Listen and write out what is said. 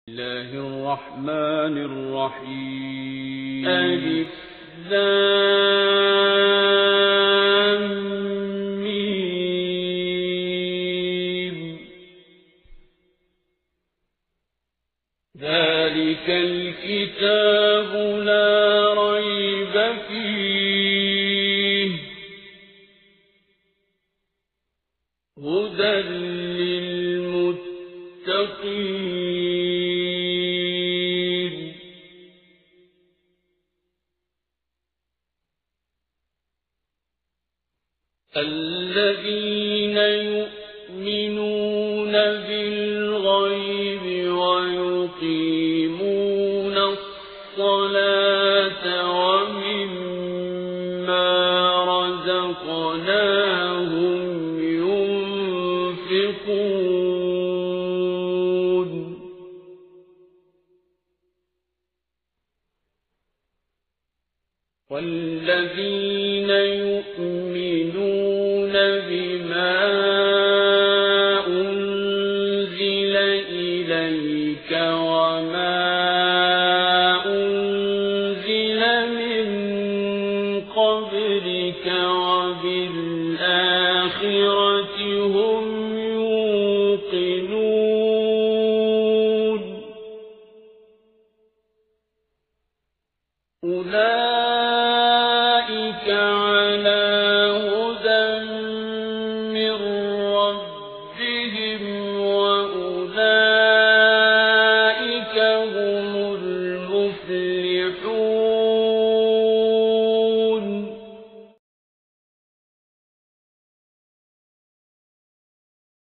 الله الرحمن الرحيم ألف لام ميم. ذلك الكتاب لا ريب فيه هدى للمتقين الذين يؤمنون بالغيب ويقيمون الصلاة ومما رزقناهم ينفقون والذين يؤمنون بما أنزل إليك وما أنزل من قبلك وبالآخرة